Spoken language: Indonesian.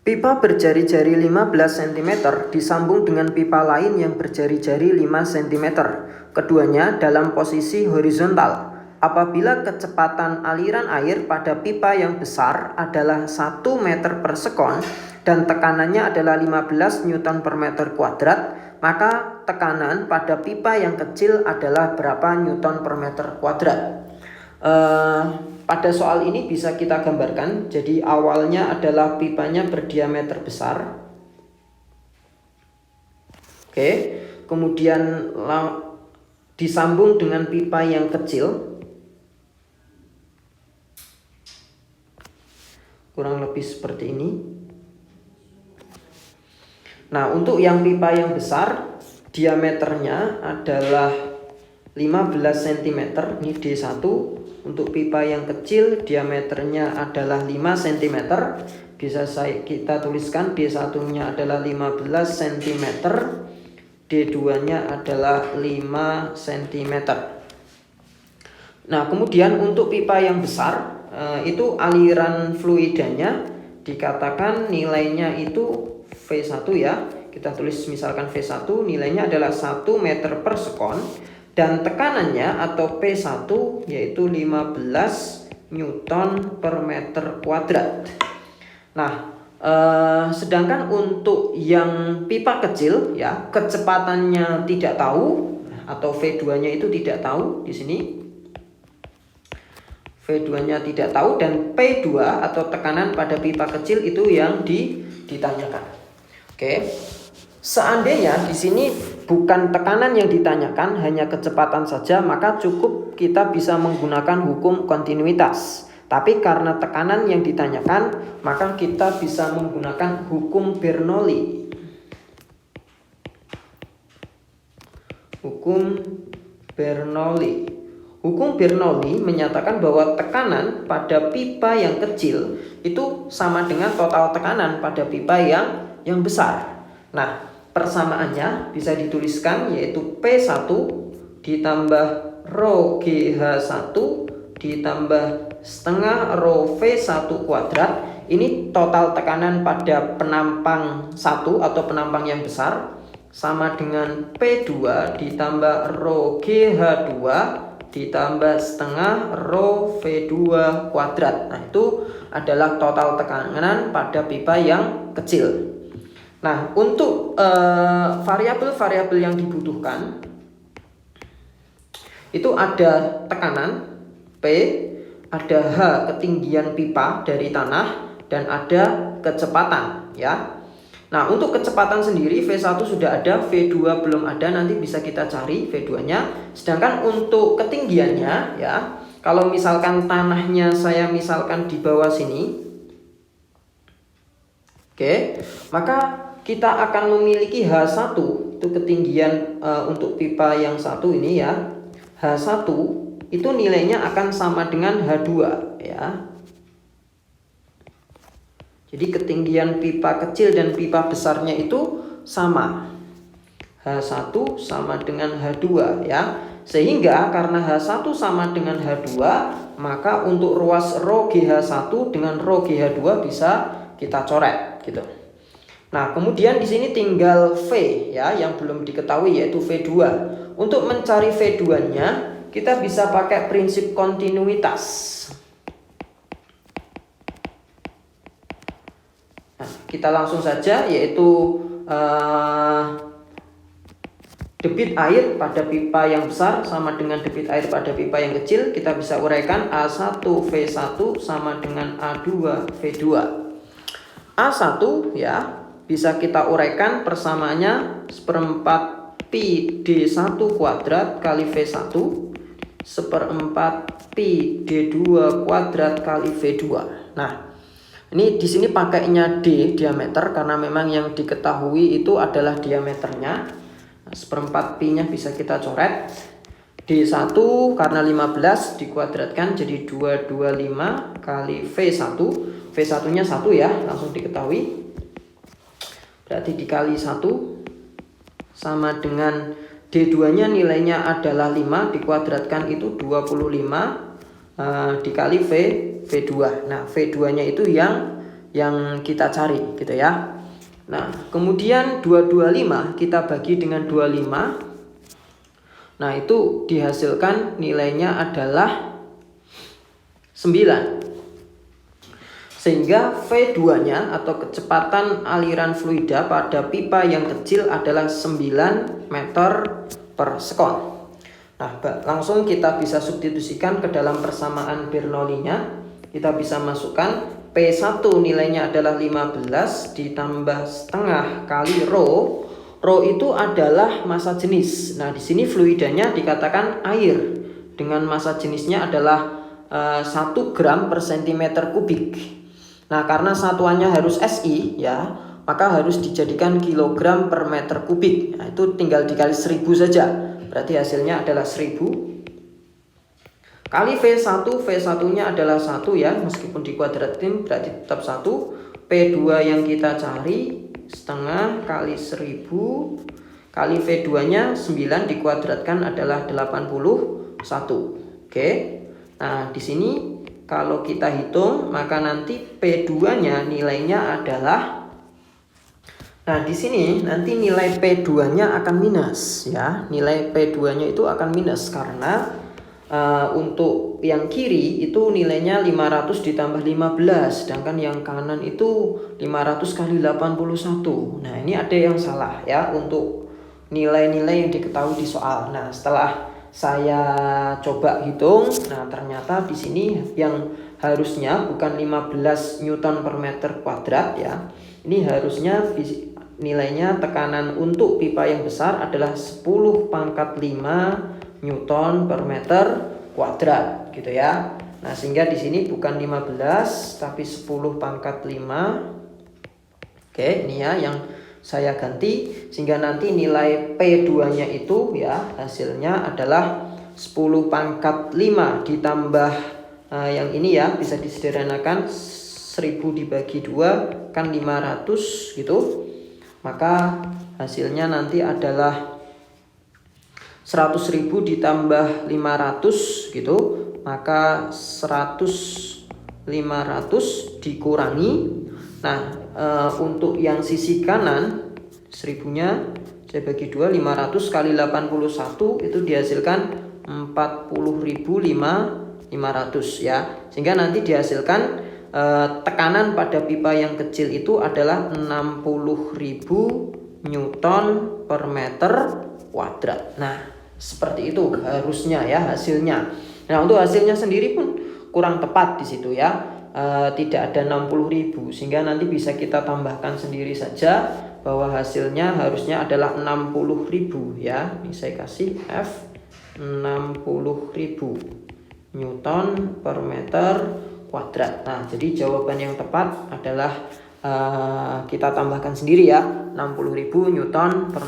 Pipa berjari-jari 15 cm disambung dengan pipa lain yang berjari-jari 5 cm. Keduanya dalam posisi horizontal. Apabila kecepatan aliran air pada pipa yang besar adalah 1 meter per sekon dan tekanannya adalah 15 Newton per meter kuadrat, maka tekanan pada pipa yang kecil adalah berapa Newton per meter kuadrat? Pada soal ini bisa kita gambarkan. Jadi awalnya adalah pipanya berdiameter besar. Oke, kemudian disambung dengan pipa yang kecil. Kurang lebih seperti ini. Nah, untuk yang pipa yang besar, diameternya adalah 15 cm, ini D1. Untuk pipa yang kecil, diameternya adalah 5 cm. Bisa kita tuliskan D1-nya adalah 15 cm, D2-nya adalah 5 cm. Nah, kemudian untuk pipa yang besar, itu aliran fluidanya dikatakan nilainya itu V1 ya. Kita tulis misalkan V1 nilainya adalah 1 meter per sekon dan tekanannya atau P1 yaitu 15 Newton per meter kuadrat. Nah, sedangkan untuk yang pipa kecil ya, kecepatannya tidak tahu atau V2-nya itu tidak tahu di sini. V2-nya tidak tahu dan P2 atau tekanan pada pipa kecil itu yang ditanyakan. Oke. Seandainya di sini bukan tekanan yang ditanyakan, hanya kecepatan saja, maka cukup kita bisa menggunakan hukum kontinuitas. Tapi karena tekanan yang ditanyakan, maka kita bisa menggunakan hukum Bernoulli. Hukum Bernoulli. Hukum Bernoulli menyatakan bahwa tekanan pada pipa yang kecil itu sama dengan total tekanan pada pipa yang besar. Nah, persamaannya bisa dituliskan yaitu P1 ditambah rho GH1 ditambah setengah rho V1 kuadrat. Ini total tekanan pada penampang 1 atau penampang yang besar sama dengan P2 ditambah rho GH2 ditambah setengah rho V2 kuadrat. Nah, itu adalah total tekanan pada pipa yang kecil. Nah, untuk variabel-variabel yang dibutuhkan itu ada tekanan P, ada H ketinggian pipa dari tanah, dan ada kecepatan ya. Nah, untuk kecepatan sendiri V1 sudah ada, V2 belum ada, nanti bisa kita cari V2-nya. Sedangkan untuk ketinggiannya ya, kalau misalkan tanahnya saya misalkan di bawah sini, oke, maka kita akan memiliki H1 itu ketinggian untuk pipa yang satu ini ya. H1 itu nilainya akan sama dengan H2 ya. Jadi ketinggian pipa kecil dan pipa besarnya itu sama. H1 sama dengan H2 ya. Sehingga karena H1 sama dengan H2, maka untuk ruas rho GH1 dengan rho GH2 bisa kita coret gitu. Nah, kemudian di sini tinggal V ya yang belum diketahui yaitu V2. Untuk mencari V2-nya kita bisa pakai prinsip kontinuitas. Nah, kita langsung saja yaitu debit air pada pipa yang besar sama dengan debit air pada pipa yang kecil. Kita bisa uraikan A1V1 sama dengan A2V2. A1 ya bisa kita uraikan persamaannya 1/4 pi D1 kuadrat kali V1 1/4 pi D2 kuadrat kali V2. Nah, ini di sini pakainya D diameter karena memang yang diketahui itu adalah diameternya. 1/4 pi-nya bisa kita coret. D1 karena 15 dikuadratkan jadi 225 kali V1. V1-nya 1 ya, langsung diketahui. Berarti dikali 1 sama dengan D2-nya nilainya adalah 5 dikuadratkan itu 25 dikali V2. Nah, V2-nya itu yang yang kita cari gitu ya. Nah, kemudian 225 kita bagi dengan 25. Nah, itu dihasilkan nilainya adalah 9. Sehingga V2-nya atau kecepatan aliran fluida pada pipa yang kecil adalah 9 meter per sekon. Nah, langsung kita bisa substitusikan ke dalam persamaan Bernoulli-nya. Kita bisa masukkan P1 nilainya adalah 15 ditambah setengah kali rho. Rho itu adalah massa jenis. Nah, di sini fluidanya dikatakan air dengan massa jenisnya adalah 1 gram per centimeter kubik. Nah, karena satuannya harus SI ya, maka harus dijadikan kilogram per meter kubik. Nah, itu tinggal dikali 1000 saja. Berarti hasilnya adalah 1000 kali V1. V1-nya adalah 1 ya, meskipun dikuadratin berarti tetap 1. P2 yang kita cari setengah kali 1000 kali V2-nya 9 dikuadratkan adalah 81. Oke. Nah, di sini kalau kita hitung maka nanti P2-nya nilainya adalah, nah di sini nanti nilai P2-nya akan minus ya. Nilai P2-nya itu akan minus karena untuk yang kiri itu nilainya 500 ditambah 15, sedangkan yang kanan itu 500 kali 81. Nah, ini ada yang salah ya untuk nilai-nilai yang diketahui di soal. Nah, setelah saya coba hitung, nah ternyata di sini yang harusnya bukan 15 Newton per meter kuadrat ya. Ini harusnya nilainya tekanan untuk pipa yang besar adalah 10⁵ Newton per meter kuadrat gitu ya. Nah, sehingga di sini bukan 15 tapi 10⁵. Oke, ini ya yang saya ganti, sehingga nanti nilai P2-nya itu ya hasilnya adalah 10⁵ ditambah yang ini ya, bisa disederhanakan 1000 dibagi 2 kan 500 gitu. Maka hasilnya nanti adalah 100.000 ditambah 500 gitu. Maka 500 dikurangi. Nah, untuk yang sisi kanan 1000-nya saya bagi 2, 500 kali 81 itu dihasilkan 40.500 ya. Sehingga nanti dihasilkan tekanan pada pipa yang kecil itu adalah 60.000 Newton per meter kuadrat. Nah, seperti itu harusnya ya hasilnya. Nah, untuk hasilnya sendiri pun kurang tepat di situ ya. Tidak ada 60.000, sehingga nanti bisa kita tambahkan sendiri saja bahwa hasilnya harusnya adalah 60.000 ya. Ini saya kasih F 60.000 Newton per meter kuadrat. Nah, jadi jawaban yang tepat adalah kita tambahkan sendiri ya, 60.000 Newton per